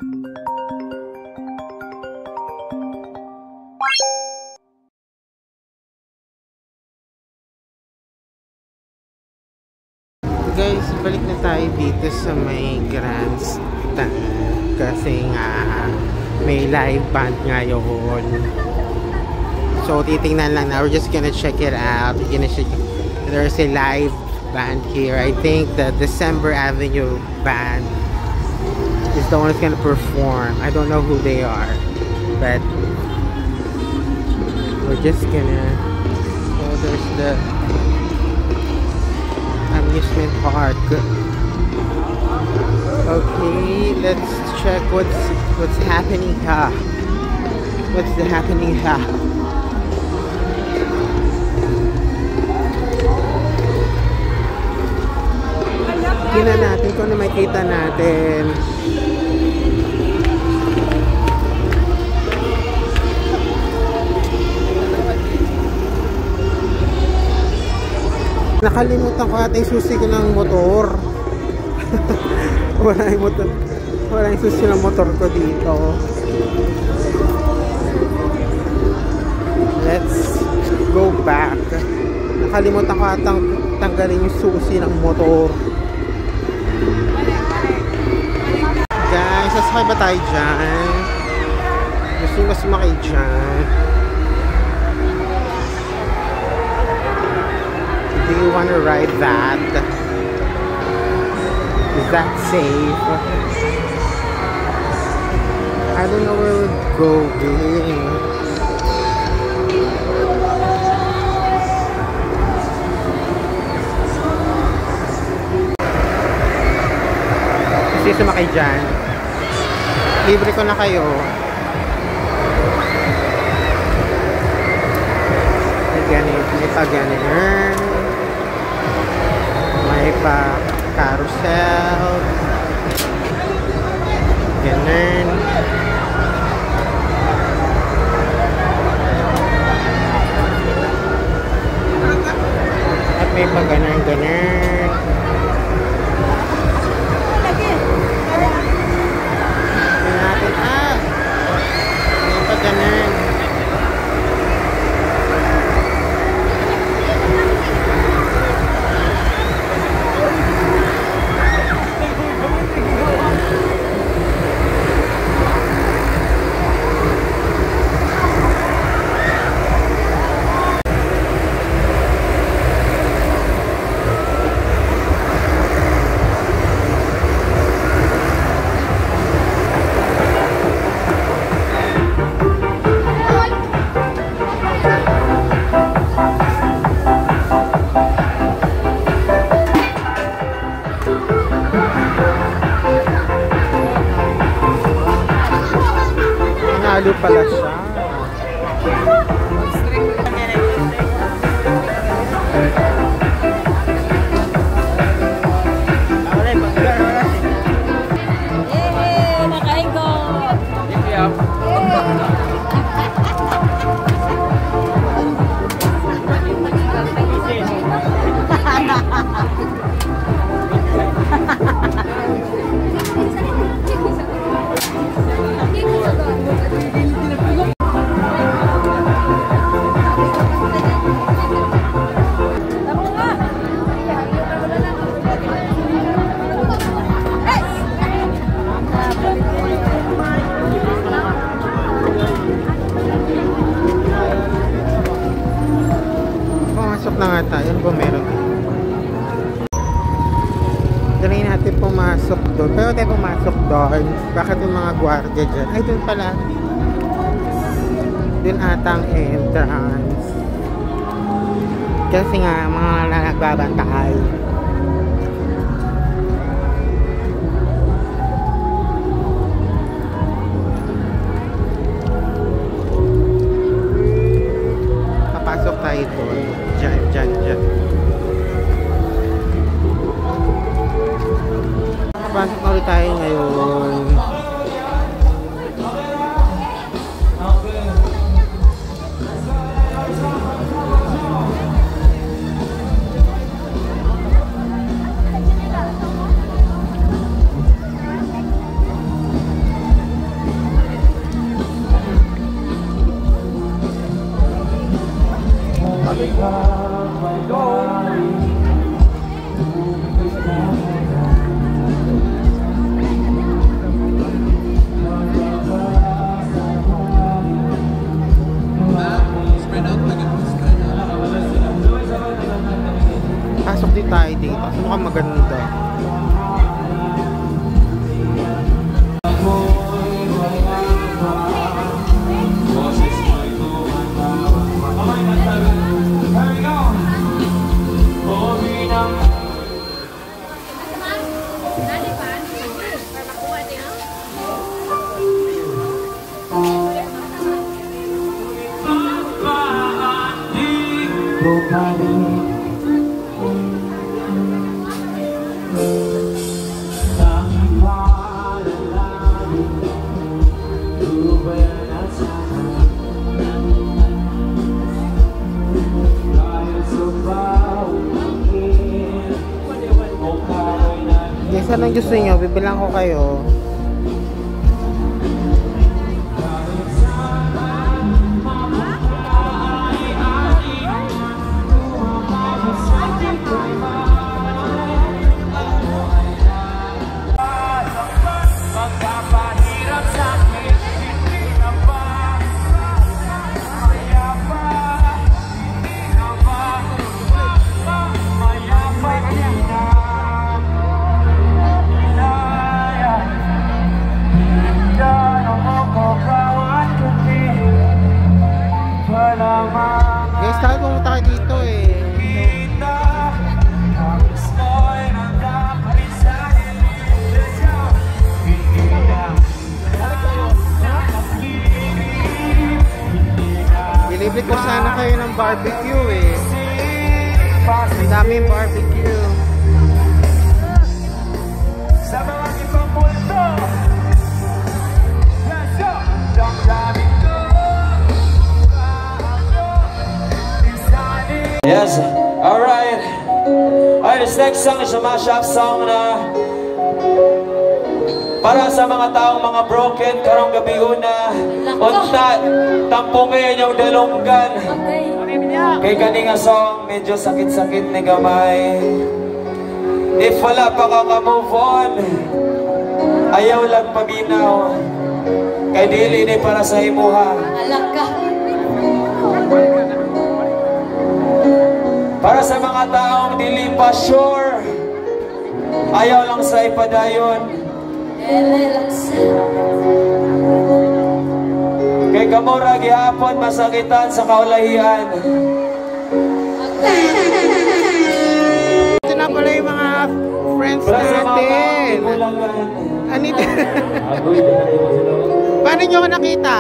Guys, balik na tayo dito sa may grandstand kasi nga may live band ngayon. So titingnan lang na, we're just gonna check it out. We're gonna check, there's a live band here. I think the December Avenue band is the one that's gonna perform. I don't know who they are, but we're just gonna, oh, there's the amusement park. Okay, let's check what's happening here. What's happening here? Tingnan natin kung ano makita natin. Nakalimutan ko ata yung susi ko ng motor. Wala yung susi ng motor ko dito. Let's go back. Nakalimutan ko ata tanggalin yung susi ng motor. Guys, sasakay ba tayo dyan? Gusto nyo sumakay dyan? Do you want to ride that? Is that safe? I don't know where we're going. Kasi sumakay dyan. Libre ko na kayo. May pa-ganyan. May pa-carousel. Ganun. At may pa-ganun. Ganun. Halo pala siya. Pumasok na nga tayo. Ano ba meron? Dali natin pumasok doon. Pero tayo pumasok doon. Bakit yung mga gwardiya dyan? Ay, doon pala. Doon atang entrance. Kasi nga, mga nagbabantay. Papasok tayo doon. Diyan. Papasok na ulit tayo ngayon. Guys, anong gusto nyo? Bibilang ko kayo. Guys, tayo pumunta kayo dito eh. Bilibre ko sana kayo ng barbecue eh. Ang daming barbecue. Sa mga ibang multo. Yes, alright. This next song is a mashup song na para sa mga taong mga broken karong gabi una. Unta, tampungin yung dalunggan. Kay kaninga song, medyo sakit-sakit ni gamay. If wala pa ka-move on, ayaw lang paminaw. Kay dili ni para sa imuha. Para sa mga taong dili pa sure, ayaw lang sa ipadayon. Kay kamura gihapon masakitan sa kaulahian. Ito na pala yung mga friends natin. Anita. Paano nyo ko nakita?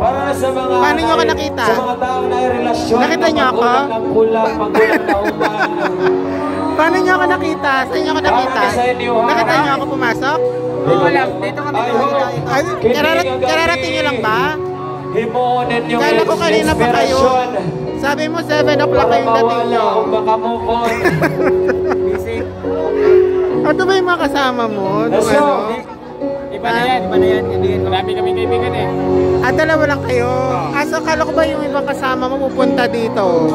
Para sa mga paano nyo ko nakita? Sa mga taong na relasyon. Nakita nyo ako? Pagkulang na uman. Paano nyo ako nakita? Saan nyo ako nakita? Nakita nyo ako pumasok? Wala, dito kami. Kararating nyo lang ba? Himunin yung kala ko kanina pa kayo. Sabi mo 7 o'clock kayong dating nyo. Baka move on. Ito ba yung mga kasama mo? Iba na yan, iba na yan. Marami kami kaibigan eh. Dalawa lang kayo? So kala ko ba yung ibang kasama mo pupunta dito?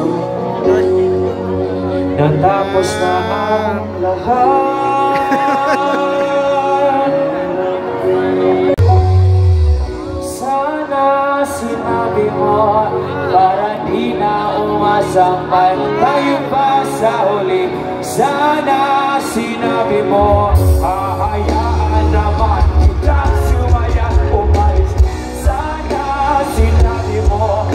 Natapos na ang lahat. Sana sinabi mo para di na umasampan tayo pa sa huli. Sana sinabi mo hahayaan naman kitang sumaya umalis. Sana sinabi mo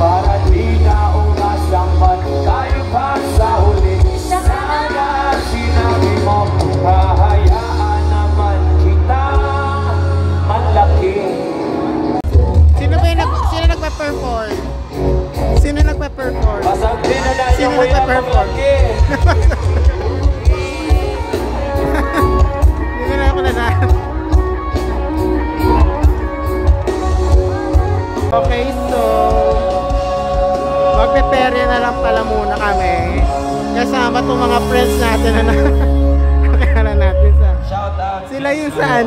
para di na umasampan tayo pa sa huli. Sana sinabi mo hahayaan naman kitang malaki. Sino nagpa-perform? Sino nagpa-perform? Sino nagpa-perform? Hindi na ako na. Okay, so magpe-perya na lang pala muna kami. Kasama itong mga friends natin na nakakala natin sa sila yung sa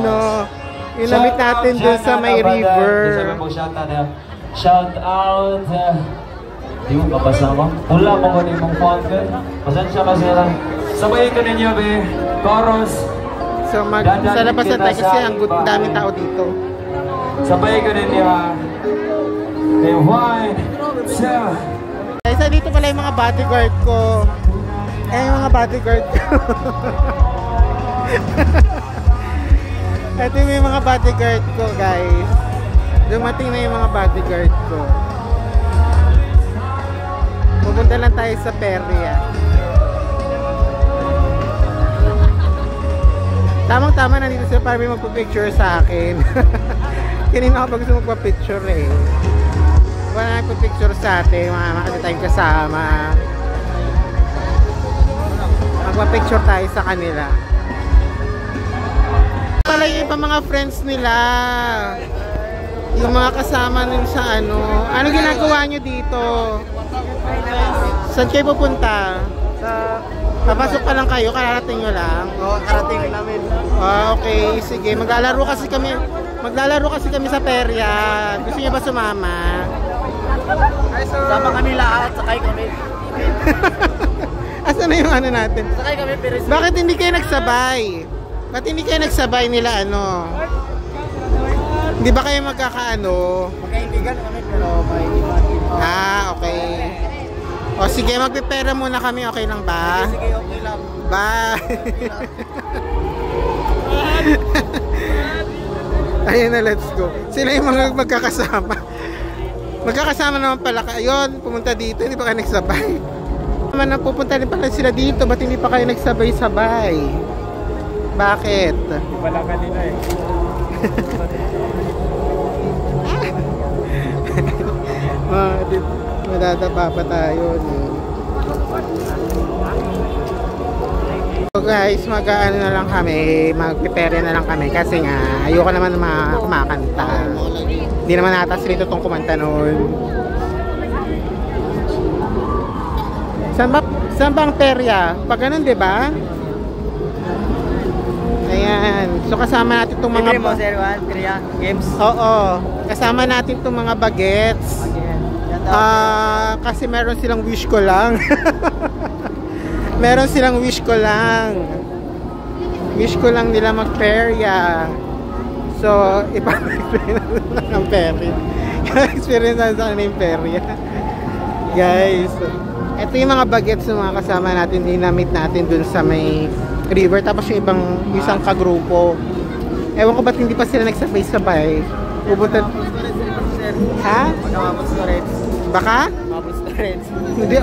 yung namit natin dun sa may river. Shout out. Di mo kapasa mo? Wala mo ko din mong founder. Pasensya kasi lang. Sabay ko ninyo be. Chorus. So sa labas na tayo kasi ang daming tao dito. Sabay ko ninyo ha. Okay, 1, 2. Guys, dito pala yung mga bodyguard ko. Yung mga bodyguard ko. Ito yung mga bodyguard ko, guys. Dumating na yung mga bodyguard ko. Pupunta lang tayo sa perya. Tamang-tama nandito sila para may magpa-picture sa akin. Kanina ako gusto magpa-picture eh. Wala na magpa-picture sa atin, makakita tayong kasama. Magpa-picture tayo sa kanila. Pala pala yung iba mga friends nila. Yung mga kasama nila sa ano. Ano ginagawa nyo dito? Saan kayo pupunta? Papasok pa lang kayo, kararating nyo lang? Oo, karating namin. Okay, sige. Maglalaro kasi kami sa perya. Gusto niyo ba sumama? Sama kami lahat, sakay kami. Asan na yung ano natin? Sakay kami, pero... Bakit hindi kayo nagsabay? Bakit hindi kayo nagsabay nila ano? Hindi ba kayo magkakaano? Magkaibigan kami, pero may iba. Okay. O sige, magpipera muna kami, okay lang ba? Sige, okay lang. Bye! Ayun na, let's go. Sila yung mga magkakasama. Magkakasama naman pala kayo. Pumunta dito, hindi pa kayo nagsabay. Naman na pupunta din pala sila dito. Ba't hindi pa kayo nagsabay-sabay? Bakit? Wala kanina eh. Madadaba pa tayo. So guys, mag-ano na lang kami, magpipere na lang kami kasi nga ayoko naman kumakanta. Hindi naman natas rito itong kumanta noon. Saan ba ang perya? Pag ganun, di ba? Ayan. So kasama natin itong mga... Libre mo, Sir Juan, games. Oo. Kasama natin itong mga bagets. Kasi meron silang wish ko lang. Meron silang wish ko lang. Wish ko lang nila mag-perya. So, ipag-experience na ng perya. Experience na sa kanila yung perya. Guys, ito yung mga bagets ng mga kasama natin. Dinamit natin dun sa may river. Tapos yung isang kagrupo. Ewan ko ba't hindi pa sila nagsabay-sabay. Pupunta... Ha? Baka? Hindi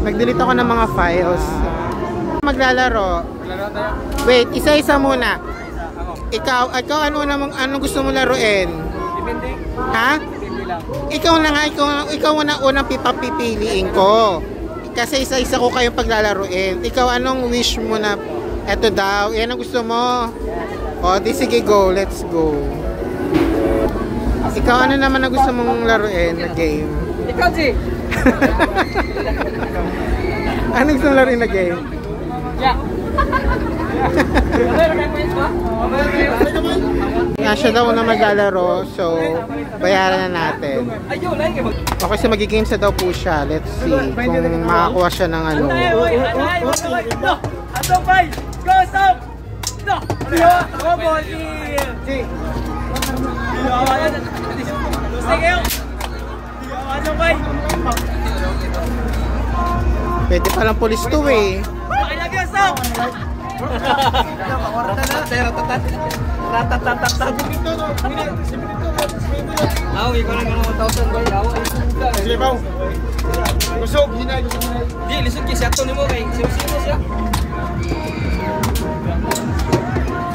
nag-delete ako ng mga files. Maglalaro. Wait, isa-isa muna. Ikaw anong gusto mo laruin? Depende. Ha? Depende lang. Ikaw na unang pipiliin ko. Kasi isa-isa ko kayong paglalaruin. Ikaw anong wish mo na eto daw, yan ang gusto mo? O, di sige go, let's go. Ikaw ano naman na gusto mong laruin na game? Ikaw, G! Anong gusto mong laruin na game? Yeah. Siya daw na maglalaro, so bayaran na natin. Okay, so magigames na daw po siya. Let's see kung makakuha siya ng ano. Atong bay! Go, stop! No! Go, ball! G! Sige! Atong bay! Pwede palang pulis to eh. I love you, stop! Ako, ikaw lang ganun 1,000 boy. Ako, sige ba? Lusog, hinay. Di, lisod kayo siya ito ni mo kay sino siya.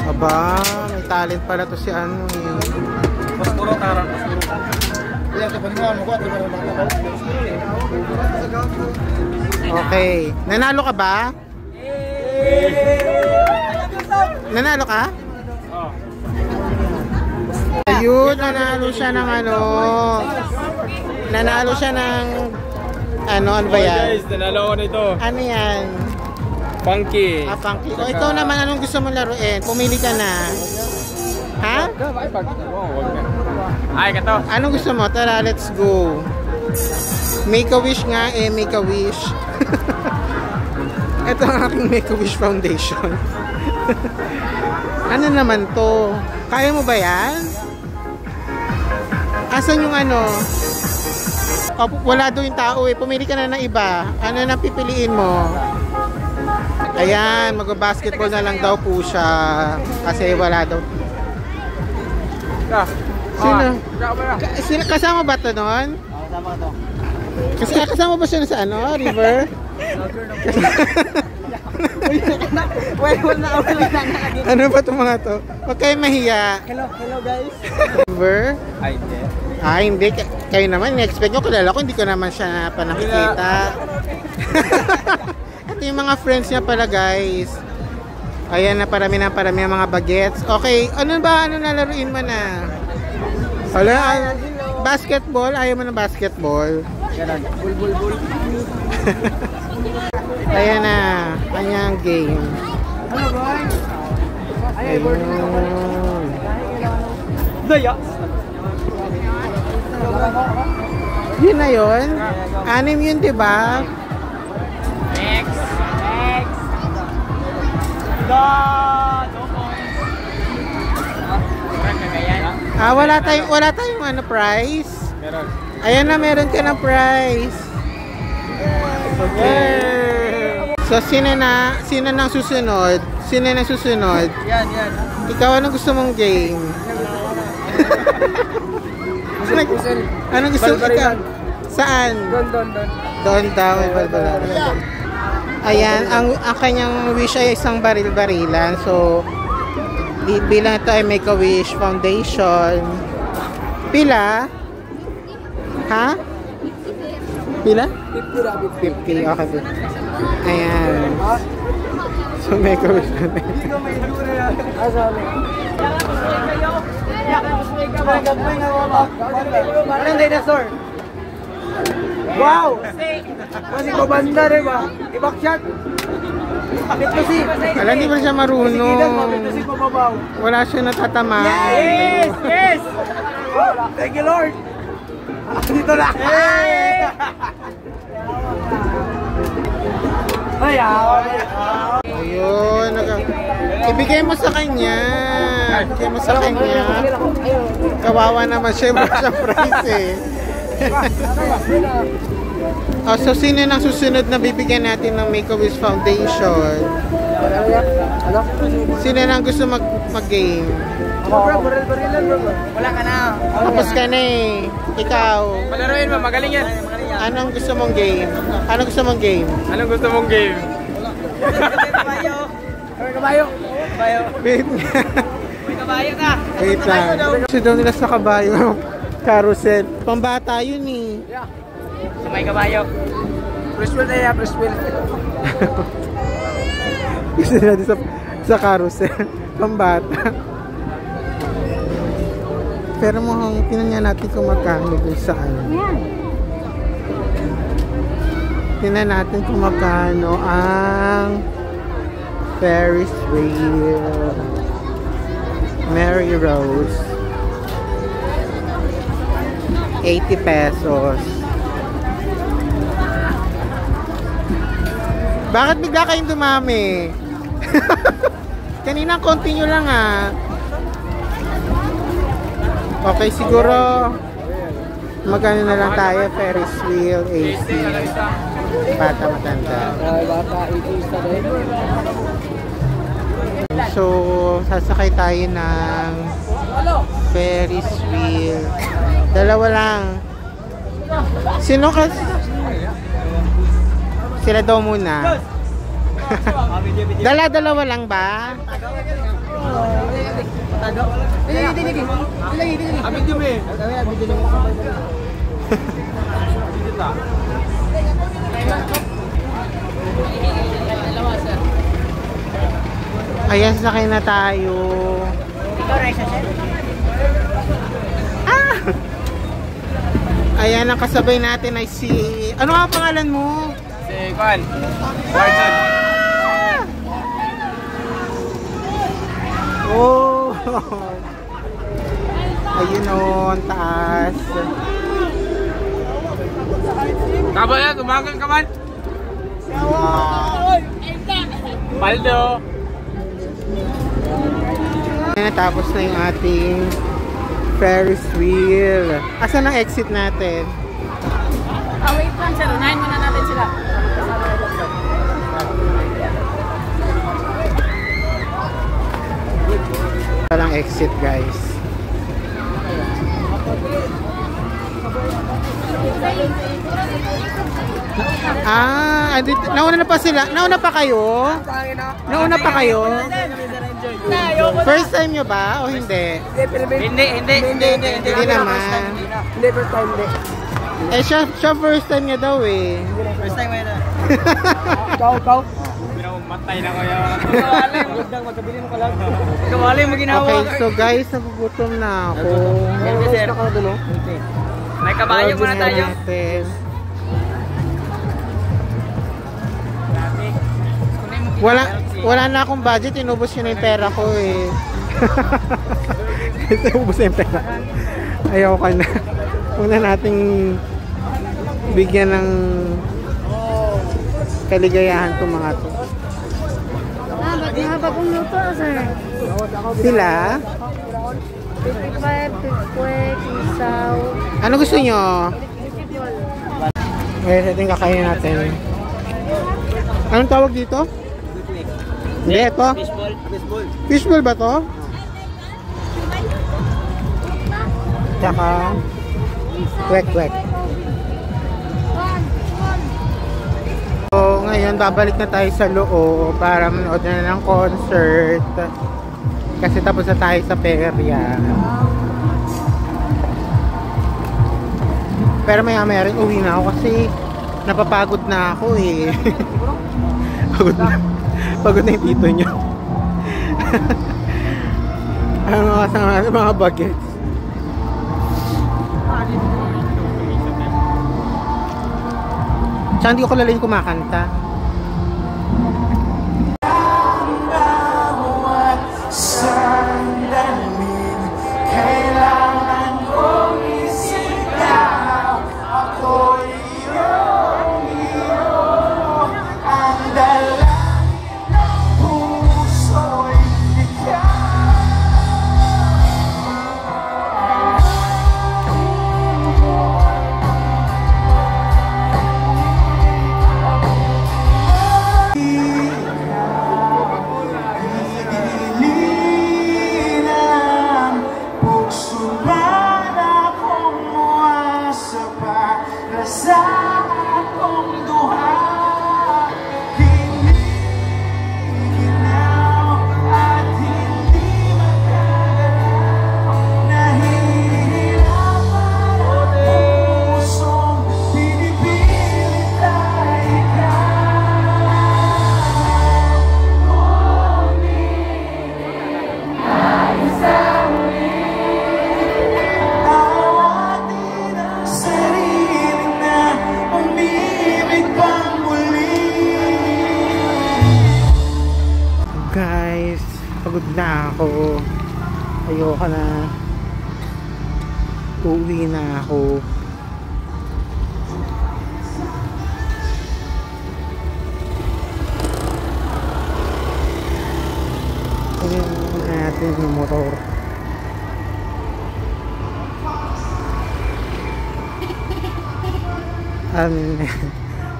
Aba, may talent pala to si ano eh. Mas puro tarang. Okay, nanalo ka ba? Nanalo ka? Ayun, nanalo siya ng ano. Nanalo siya ng ano ba yan? Guys, nanalo ako nito. Ano yan? Funky. Funky. O ikaw naman, anong gusto mong laruin? Pumili ka na. Ha? Ay, kato. Anong gusto mo? Tara, let's go. Make a wish nga eh, make a wish. Ito ang aking Make-A-Wish Foundation. Ano naman to? Kaya mo ba yan? Asan yung ano? Oh, wala doon yung tao eh. Pumili ka na ng iba. Ano na pipiliin mo? Ayan, mag-basketball na lang daw po siya. Kasi wala daw. Sino? Kasama ba to noon? Kasama to. Kasi kasama ba siya sa ano? River? Ano ba itong mga to? Huwag kayo mahiya. Hello guys. River? Ay, hindi. Hindi. Kayo naman, in-expect ko, kilala ko, hindi ko naman siya pa nakikita. Ito yung mga friends niya pala guys. Ayan na, parami ang mga bagets. Okay, ano ba? Ano nalaruin mo na? Wala, basketball? Ayaw mo ng basketball? Bul. Ayan na, kanyang game. Ano boy? Ayun. Daya. Yun na yun? 6 yun, diba? Next. Wala tayong ano, prize? Meron. Ayan na, meron ka ng prize. Okay. So, sino nang susunod? Yan. Ikaw, anong gusto mong game? Anong gusto mo ikaw? Saan? Doon daw, may balbalaran. Ayan, ang kanyang wish ay isang baril-barilan. So, bilang ito ay Make-A-Wish Foundation. Pila? Ha? Pila? 50, okay. Ayan. So, Make-A-Wish Foundation. Anong dinosaur? Wow! Kasi babanda rin ba? Ibakshot! Ito si... Alam, di ba siya marunong? Ito si pababaw. Wala siya natatamaan. Yes! Thank you, Lord! Dito na! Ayun. Ibigay mo sa kanya. Kawawa naman siya. Wala siyang prize eh. So, sino nang susunod na bibigyan natin ng Make-A-Wish Foundation? Sino nang gusto mag-game? Wala ka na. Tapos ka na eh. Ikaw. Palaruin mo, magaling yan. Anong gusto mong game? Anong gusto mong game? Kabayo. Wait nga. Kabayo ka. Wait lang. Gusto daw nila sa kabayo. Carousel. Pambata yun eh. Sa may kabayo. Press wheel na yan, press wheel. Gusto nila sa carousel. Pambata. Pero mukhang tinan natin kung magkano dun sa ano. Tinan natin kung magkano ang Ferris wheel. Mary Rose. 80 pesos. Bakit bigla kayong dumami? Kanina continue lang ah. Okay, siguro magkano na lang tayo. Ferris wheel, AC. Bata matanda. So, sasakay tayo ng Ferris wheel. Dalawa lang. Sino ka? Sila daw muna. Dalawa lang ba? Ayan, sakay na tayo. Ayan, ang kasabay natin ay si... Ano ang pangalan mo? Si Kwan. Warden. Oh! Ayun o, ang taas. Kaba yan, tumagal ka man. Paldo. Tapos na yung ating Ferris wheel. Asan ang exit natin? Wait lang sir, unahin muna natin sila. Walang exit guys. Nauna na pa sila. Nauna pa kayo? Nauna pa kayo? First time nyo ba o hindi? Hindi naman. Hindi, first time hindi. Siya first time niya daw eh. First time mo yun. Ikaw? Matay na kayo. Kawali mo. Magkabili mo ka lang. Kawali mo ginawa. Okay, so guys, nagugutom na ako. Sir. May kabayo muna tayo. Wala na akong budget, inubos yun yung pera ko eh. Inubos yung pera. Ayaw ka na. Huwag na nating bigyan ng kaligayahan itong mga to. Bagong luto, sir. Sila? 55, pikwek, isaw. Ano gusto nyo? Okay, ito yung kakainin natin. Anong tawag dito? Hindi, ito? Fishball. Fishball ba to? Tsaka kwek-kwek. So, ngayon babalik na tayo sa loob para manood na ng concert. Kasi tapos na tayo sa perya. Pero maya-maya rin uwi na ako kasi napapagod na ako eh. Pagod na yung tito nyo. Ang mga bagets. Tsaka hindi ko kilala yung kumakanta. Guys, pagod na ako. Ayoko na. Uuwi na ako. Tingnan natin yung motor.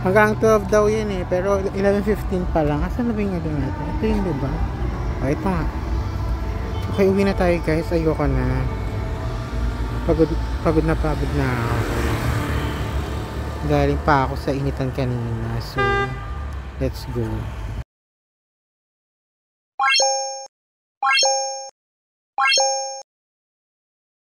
Hanggang 12 daw yun eh, pero 11:15 pa lang. Asan na ba yung ano natin? Ito yung diba? O, ito nga. Okay, uwi na tayo guys. Ayoko na. Pagod na ako. Galing pa ako sa initan kanina. So, let's go.